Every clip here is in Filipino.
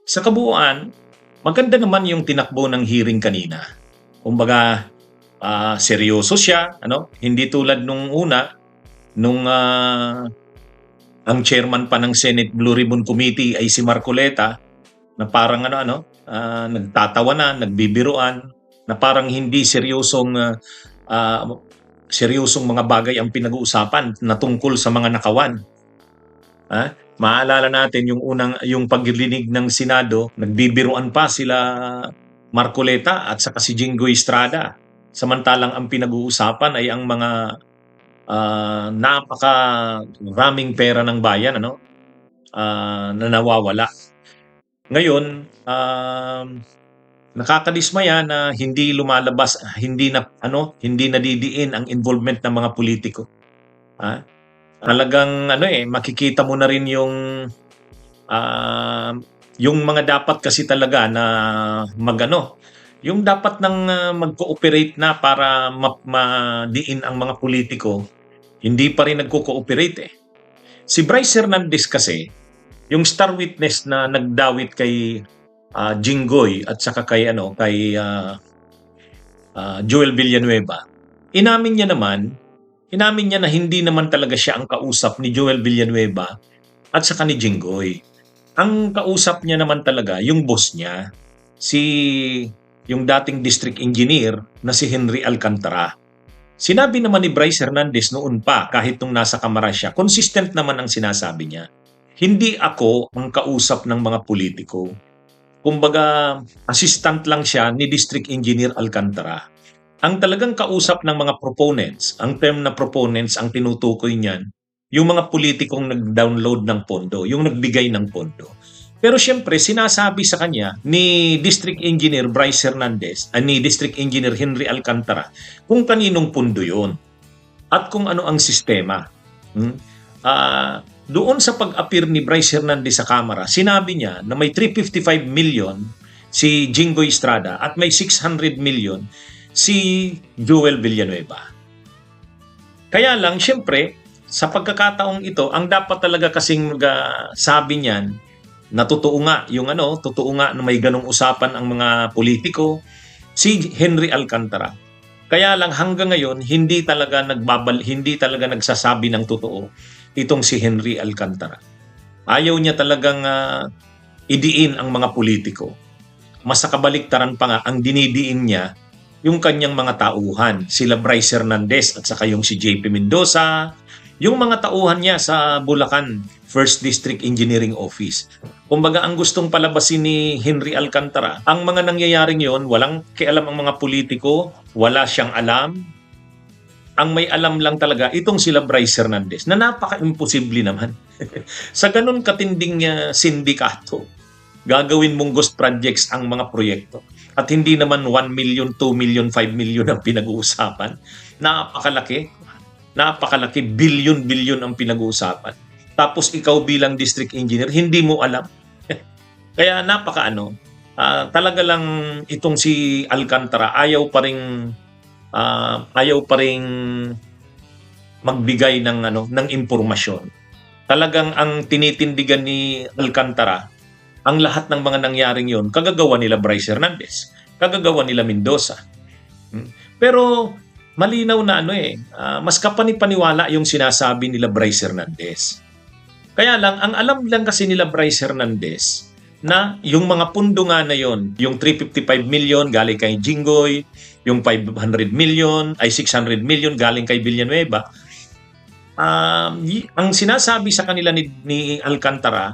Sa kabuuan, maganda naman yung tinakbo ng hearing kanina. Kumbaga, seryoso siya, ano? Hindi tulad nung una, nung ang chairman pa ng Senate Blue Ribbon Committee ay si Marcoleta, na parang nagtatawanan, nagbibiruan, na parang hindi ah, seryosong mga bagay ang pinag-uusapan na tungkol sa mga nakawan. Maalala natin yung paglinig ng Senado, nagbibiruan pa sila Marcoleta at saka si Jinggoy Estrada. Samantalang ang pinag-uusapan ay ang mga napakaraming pera ng bayan, na nawawala. Ngayon, nakakadismaya na hindi lumalabas, hindi nadidiin ang involvement ng mga politiko. Talagang makikita mo na rin yung mga dapat kasi talaga na yung dapat nang mag-cooperate na para madiin ang mga politiko, hindi pa rin nagko-cooperate eh. Si Bryce Hernandez kasi, yung star witness na nagdawit kay Jinggoy at saka kay Joel Villanueva, inamin niya na hindi naman talaga siya ang kausap ni Joel Villanueva at saka ni Jinggoy. Ang kausap niya naman talaga yung boss niya, yung dating district engineer na si Henry Alcantara. Sinabi naman ni Bryce Hernandez noon pa, kahit nung nasa kamara siya, consistent naman ang sinasabi niya. Hindi ako ang kausap ng mga politiko. Kumbaga, assistant lang siya ni District Engineer Alcantara. Ang talagang kausap ng mga proponents, ang term na proponents, ang tinutukoy niyan, yung mga politikong nag-download ng pondo, yung nagbigay ng pondo. Pero siyempre, sinasabi sa kanya ni District Engineer Bryce Hernandez, ni District Engineer Henry Alcantara, kung kaninong pondo yun at kung ano ang sistema. Doon sa pag-appear ni Bryce Hernandez sa Kamara, sinabi niya na may 355 million si Jinggoy Estrada at may 600 million si Joel Villanueva. Kaya lang, siyempre, sa pagkakataong ito, ang dapat talaga kasing sabi niyan, na totoo nga na may ganong usapan ang mga politiko, si Henry Alcantara. Kaya lang hanggang ngayon hindi talaga nagsasabi ng totoo itong si Henry Alcantara. Ayaw niya talagang idiin ang mga politiko. Mas kabaliktaran pa nga, ang dinidiin niya yung kanyang mga tauhan, sila Bryce Hernandez at saka yung si JP Mendoza, yung mga tauhan niya sa Bulacan First District Engineering Office. Kumbaga, ang gustong palabasin ni Henry Alcantara, ang mga nangyayaring yon, walang kialam ang mga politiko, wala siyang alam. Ang may alam lang talaga, itong sila Bryce Hernandez, na napaka-imposible naman. Sa ganun katinding sindikato, gagawin mong ghost projects ang mga proyekto. At hindi naman 1 million, 2 million, 5 million ang pinag-uusapan. Napakalaki, billion ang pinag-uusapan. Tapos ikaw bilang district engineer, hindi mo alam. Kaya talaga lang itong si Alcantara ayaw pa ring magbigay ng impormasyon. Talagang ang tinitindigan ni Alcantara, ang lahat ng mga nangyaring yon, kagagawa nila Bryce Hernandez, kagagawa nila Mendoza. Pero malinaw na mas kapanipaniwala yung sinasabi nila Bryce Hernandez. Kaya lang, ang alam lang kasi nila Bryce Hernandez na yung mga pundo nga na yon, yung 355 million galing kay Jinggoy, yung 600 million galing kay Villanueva. Ang sinasabi sa kanila ni Alcantara,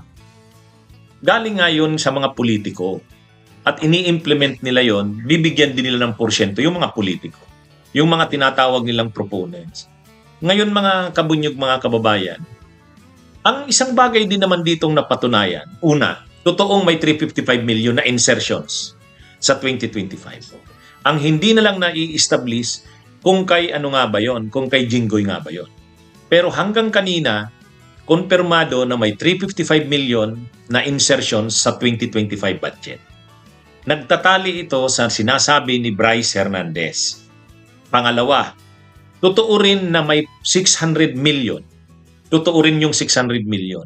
galing nga yun sa mga politiko. At ini-implement nila yon, bibigyan din nila ng porsyento yung mga politiko, yung mga tinatawag nilang proponents. Ngayon mga kabunyog, mga kababayan, ang isang bagay din naman ditong napatunayan, una, totoong may 355 million na insertions sa 2025. Ang hindi na lang nai-establish kung kay kung kay Jinggoy nga ba yon. Pero hanggang kanina, konfirmado na may 355 million na insertions sa 2025 budget. Nagtatali ito sa sinasabi ni Bryce Hernandez. Pangalawa, totoo rin na may 600 million. Totoo rin yung 600 million.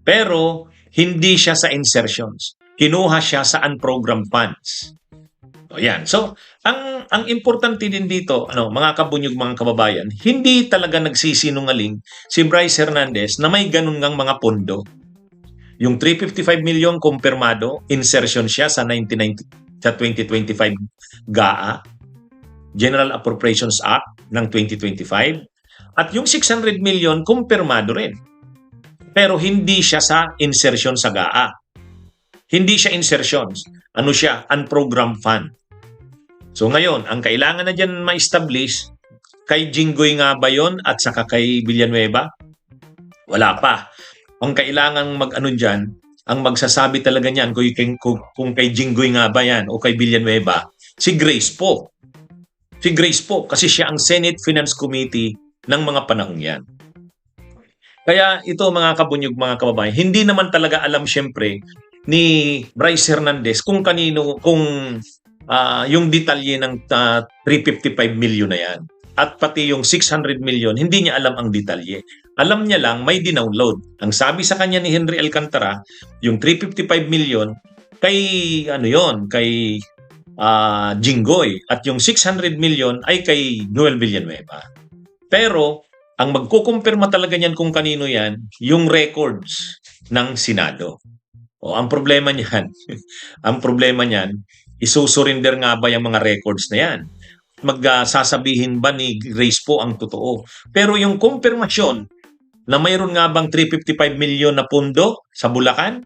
Pero hindi siya sa insertions. kinuha siya sa unprogrammed funds. O yan. So, ang importante din dito, mga kabunyog, mga kababayan, hindi talaga nagsisinungaling si Bryce Hernandez na may ganun ngang mga pondo. Yung 355 million kumpirmado, insertion siya sa 2025 GAA, General Appropriations Act ng 2025. At yung 600 million kumpirmado rin. Pero hindi siya sa insertion sa GAA. Hindi siya insertions. Ano siya? Unprogrammed fund. So ngayon, ang kailangan na dyan ma-establish, kay Jinggoy nga ba yun at saka kay Villanueva? Wala pa. Ang kailangan dyan, ang magsasabi talaga niyan kung kay Jinggoy nga ba yan o kay Villanueva, si Grace po. Si Grace po kasi siya ang Senate Finance Committee ng mga panahong yan. Kaya ito mga kabunyog, mga kababayan, hindi naman talaga alam syempre ni Bryce Hernandez kung kanino, yung detalye ng 355 million na yan. At pati yung 600 million, hindi niya alam ang detalye. Alam niya lang may dinownload. Ang sabi sa kanya ni Henry Alcantara, yung 355 million kay kay Jinggoy at yung 600 million ay kay Joel Villanueva. Pero ang magkukumpirma talaga niyan kung kanino yan, yung records ng Senado. O ang problema niyan, isusurinder nga ba yung mga records na yan? Magsasabihin ba ni Grace po ang totoo? Pero yung kumpirmasyon na mayroon nga bang 355 million na pondo sa Bulacan,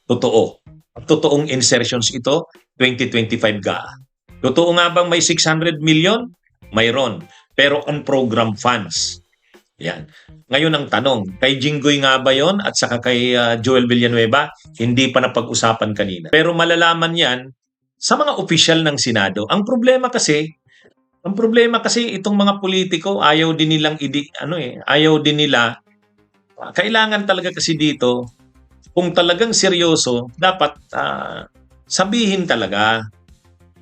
totoo. Totoong insertions ito, 2025 GAA. Totoo nga bang may 600 million? Mayroon. Pero unprogrammed funds. Yan. Ngayon ang tanong, kay Jinggoy nga ba yon at saka kay Joel Villanueva, hindi pa napag-usapan kanina. Pero malalaman yan sa mga opisyal ng Senado. Ang problema kasi itong mga politiko, ayaw din nilang kailangan talaga kasi dito, kung talagang seryoso, dapat sabihin talaga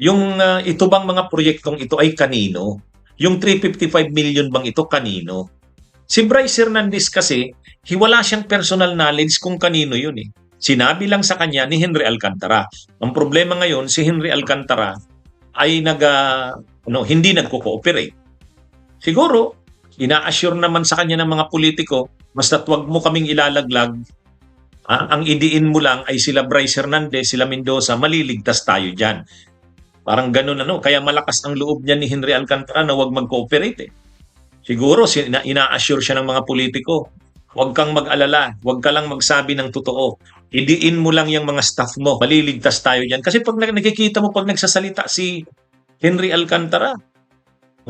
yung ito bang mga proyektong ito ay kanino? Yung 355 million bang ito kanino? Si Bryce Hernandez kasi, wala siyang personal knowledge kung kanino yun eh. Sinabi lang sa kanya ni Henry Alcantara. Ang problema ngayon, si Henry Alcantara ay hindi nagko-cooperate. Siguro, ina-assure naman sa kanya ng mga politiko, basta't wag mo kaming ilalaglag, ang idiin mo lang ay sila Bryce Hernandez, sila Mendoza, maliligtas tayo dyan. Parang ganun kaya malakas ang loob niya ni Henry Alcantara na wag mag-cooperate eh. Siguro, ina-assure siya ng mga politiko, huwag kang mag-alala, huwag ka lang magsabi ng totoo. Idiin mo lang yung mga staff mo, maliligtas tayo dyan. Kasi pag nakikita mo, pag nagsasalita si Henry Alcantara,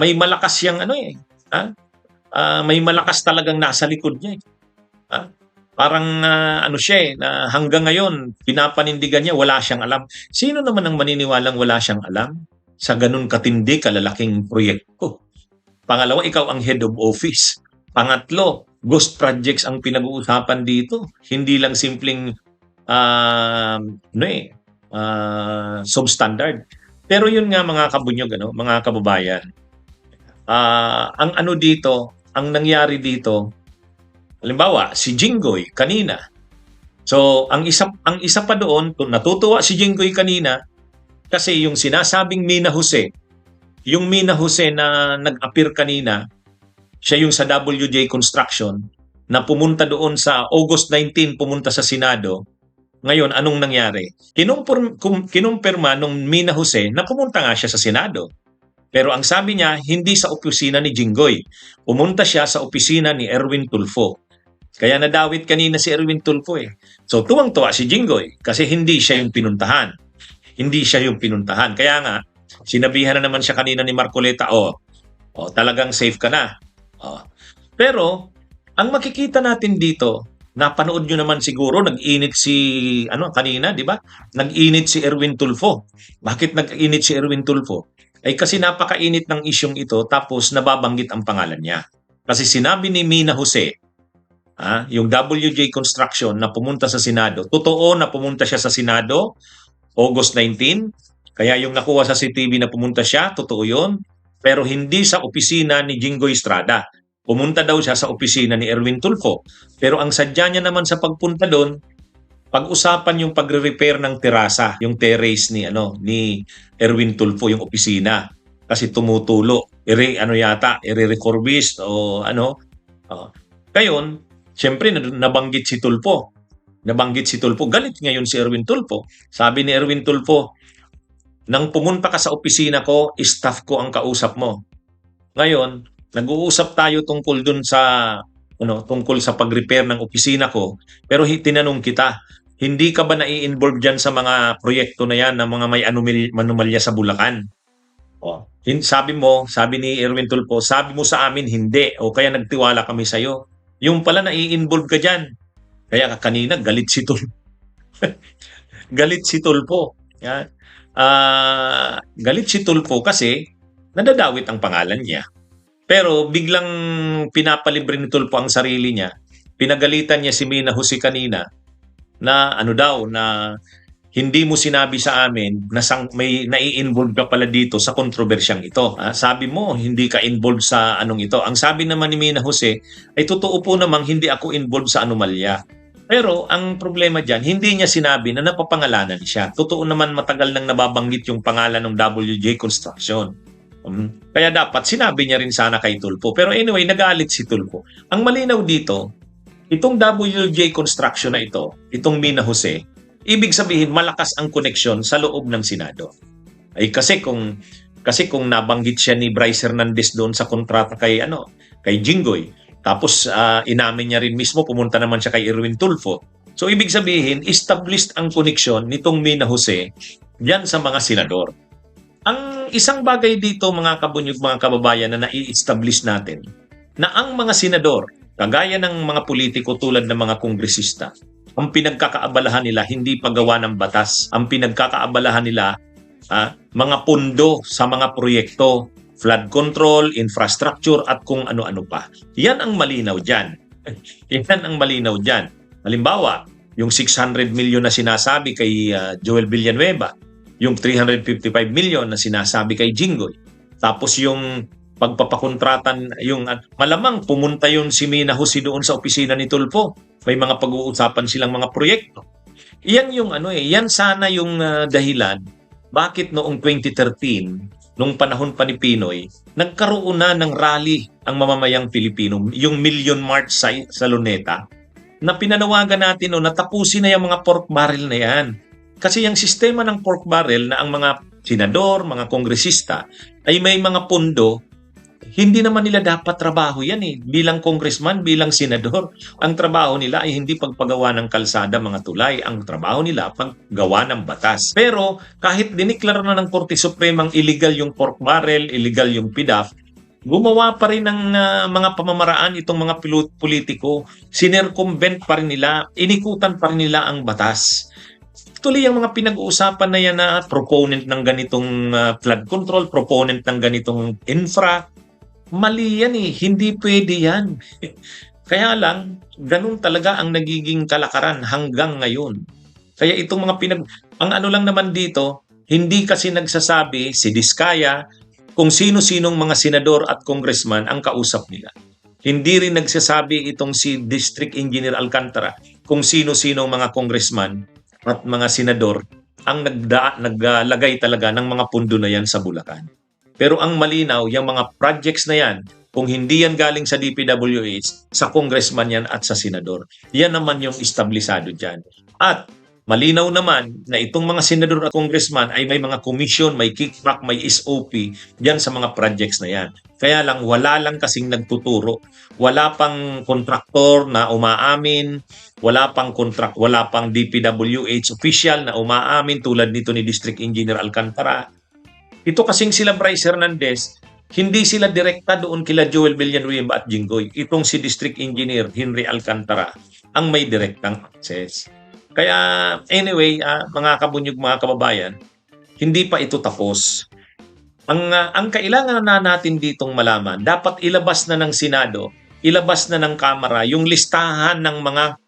may malakas siyang may malakas talagang nasa likod niya. Parang siya na hanggang ngayon, pinapanindigan niya, wala siyang alam. Sino naman ang maniniwalang wala siyang alam sa ganun katindi, kalalaking proyekto? Pangalawa, ikaw ang head of office. Pangatlo, ghost projects ang pinag-uusapan dito. Hindi lang simpleng substandard. Pero yun nga mga kabunyog, mga kababayan. Ang nangyari dito, halimbawa, si Jinggoy kanina. So, ang isa pa doon, natutuwa si Jinggoy kanina kasi yung sinasabing Mina Jose, yung Mina Jose na nag-appear kanina, siya yung sa WJ Construction na pumunta doon sa August 19, pumunta sa Senado. Ngayon, anong nangyari? Kinumpirma nung Mina Jose na pumunta nga siya sa Senado. Pero ang sabi niya, hindi sa opisina ni Jinggoy. Pumunta siya sa opisina ni Erwin Tulfo. Kaya nadawit kanina si Erwin Tulfo eh. So tuwang-tuwa si Jinggoy kasi hindi siya yung pinuntahan. Kaya nga, sinabihan na naman siya kanina ni Marcoleta, talagang safe ka na. Pero, ang makikita natin dito, napanood nyo naman siguro, nag-init kanina, di ba? Nag-init si Erwin Tulfo. Bakit nag-init si Erwin Tulfo? Ay kasi napakainit ng isyong ito, tapos nababanggit ang pangalan niya. Kasi sinabi ni Mina Jose, yung WJ Construction na pumunta sa Senado, totoo na pumunta siya sa Senado, August 19, kaya yung nakuha sa CCTV na pumunta siya, totoo yun, pero hindi sa opisina ni Jinggoy Estrada. Pumunta daw siya sa opisina ni Erwin Tulfo. Pero ang sadya niya naman sa pagpunta doon, pag-usapan yung pagre-repair ng terasa, yung terrace ni Erwin Tulfo, yung opisina. Kasi tumutulo, ano yata, i-refurbish o ano. Oh. Ngayon, siyempre nabanggit si Tulfo. Nabanggit si Tulfo. Galit ngayon si Erwin Tulfo. Sabi ni Erwin Tulfo, nang pumunta ka sa opisina ko, staff ko ang kausap mo. Ngayon, nag-uusap tayo tungkol sa pag-repair ng opisina ko, pero tinanong kita, hindi ka ba nai-involve diyan sa mga proyekto na yan ng mga may anomalya sa Bulacan? Oh. Sabi ni Erwin Tulfo, sabi mo sa amin hindi o kaya nagtiwala kami sa iyo. Yung pala nai-involve ka diyan. Kaya kanina galit si Tulfo. Galit si Tulfo. Yan. Galit si Tulfo kasi nadadawit ang pangalan niya. Pero biglang pinapalibre ni Tulfo ang sarili niya. Pinagalitan niya si Mina Jose kanina na na hindi mo sinabi sa amin na may nai-involve ka pala dito sa kontrobersyang ito. Sabi mo, hindi ka involved sa anong ito. Ang sabi naman ni Mina Jose, ay totoo po namang hindi ako involved sa anomalya. Pero ang problema dyan, hindi niya sinabi na napapangalanan siya. Totoo naman matagal nang nababanggit yung pangalan ng WJ Construction. Kaya dapat sinabi niya rin sana kay Tulfo. Pero anyway, nagalit si Tulfo. Ang malinaw dito, itong WJ Construction na ito, itong Mina Jose, ibig sabihin malakas ang koneksyon sa loob ng Senado. Ay kasi kung nabanggit siya ni Bryce Hernandez doon sa kontrata kay Jinggoy, tapos inamin niya rin mismo, pumunta naman siya kay Erwin Tulfo. So ibig sabihin, established ang koneksyon nitong Mina Jose diyan sa mga senador. Ang isang bagay dito mga kabunyog, mga kababayan na nai-establish natin, na ang mga senador, kagaya ng mga politiko tulad ng mga kongresista, ang pinagkakaabalahan nila hindi paggawa ng batas. Ang pinagkakaabalahan nila mga pundo sa mga proyekto, flood control, infrastructure at kung ano-ano pa. Yan ang malinaw dyan. Yan ang malinaw dyan. Halimbawa, yung 600 million na sinasabi kay Joel Villanueva, yung 355 million na sinasabi kay Jinggoy. Tapos yung pagpapakontratan, yung malamang pumunta yun si Mina Jose doon sa opisina ni Tulfo. May mga pag-uusapan silang mga proyekto. Yan yung yan sana yung dahilan bakit noong 2013 nung panahon pa ni Pinoy, nagkaroon na ng rally ang mamamayang Pilipino, yung Million March sa Luneta, na pinanawagan natin na tapusin na yung mga pork barrel na yan. Kasi yung sistema ng pork barrel na ang mga senador, mga kongresista, ay may mga pondo, hindi naman nila dapat trabaho yan bilang congressman, bilang senador. Ang trabaho nila ay hindi pagpagawa ng kalsada, mga tulay. Ang trabaho nila paggawa ng batas. Pero kahit diniklara na ng Korte Supremang illegal yung pork barrel, illegal yung PDAF, gumawa pa rin ng mga pamamaraan itong mga politiko. Sinercumvent pa rin nila, inikutan pa rin nila ang batas. Tuloy ang mga pinag-uusapan na yan na proponent ng ganitong flood control, proponent ng ganitong infra, mali yan hindi pwede yan. Kaya lang, ganun talaga ang nagiging kalakaran hanggang ngayon. Kaya itong mga ang ano lang naman dito, hindi kasi nagsasabi si Diskaya kung sino-sinong mga senador at congressman ang kausap nila. Hindi rin nagsasabi itong si District Engineer Alcantara kung sino-sinong mga congressman at mga senador ang naglagay talaga ng mga pundo na yan sa Bulacan. Pero ang malinaw, yung mga projects na yan, kung hindi yan galing sa DPWH, sa congressman yan at sa senador. Yan naman yung establisado dyan. At malinaw naman na itong mga senador at congressman ay may mga commission, may kickback, may SOP dyan sa mga projects na yan. Kaya lang, wala lang kasing nagtuturo. Wala pang kontraktor na umaamin, wala pang DPWH official na umaamin tulad nito ni District Engineer Alcantara. Ito kasing sila Bryce Hernandez, hindi sila direkta doon kila Joel Villanueva at Jinggoy. Itong si District Engineer Henry Alcantara ang may direktang access. Kaya anyway, mga kabunyog, mga kababayan, hindi pa ito tapos. Ang kailangan na natin ditong malaman, dapat ilabas na ng Senado, ilabas na ng Kamara yung listahan ng mga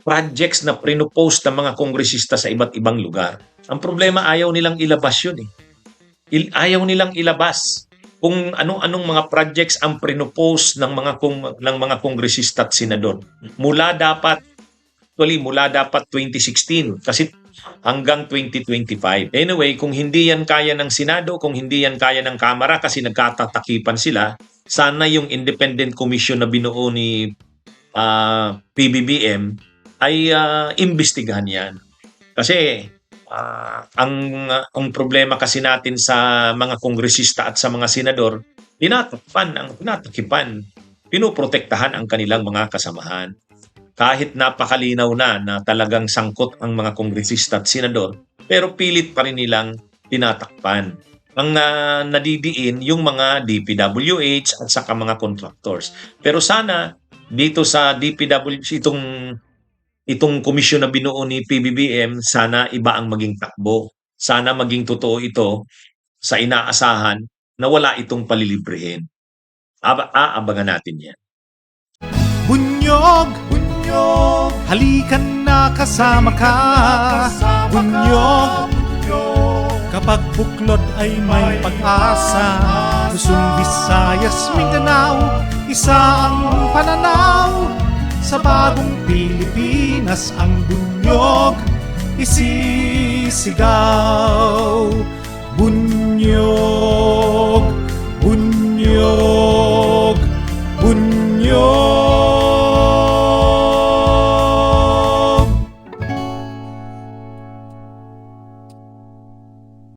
projects na prinopose ng mga kongresista sa iba't ibang lugar. Ang problema, ayaw nilang ilabas yun ayaw nilang ilabas kung anong mga projects ang prinopose ng mga kongresista at senador. Mula dapat Actually, mula dapat 2016 kasi hanggang 2025. Anyway, kung hindi yan kaya ng Senado, kung hindi yan kaya ng Kamara kasi nagkatatakipan sila, sana yung independent commission na binuo ni PBBM ay imbestigahan yan. Kasi ang problema kasi natin sa mga kongresista at sa mga senador, tinatakipan, pinoprotektahan ang kanilang mga kasamahan. Kahit napakalinaw na talagang sangkot ang mga kongresista at senador, pero pilit pa rin nilang tinatakpan. Ang nadidiin yung mga DPWH at saka mga contractors. Pero sana dito sa DPWH, itong komisyon na binuo ni PBBM, sana iba ang maging takbo. Sana maging totoo ito sa inaasahan na wala itong palilibrihin. Aabangan natin yan. Bunyog, bunyog, halikan na kasama ka. Bunyog, kapag buklod ay may pag-asa. Luzon, Visayas, Mindanao, isa ang pananaw. Sa bagong Pilipinas ang bunyog isisigaw. Bunyog.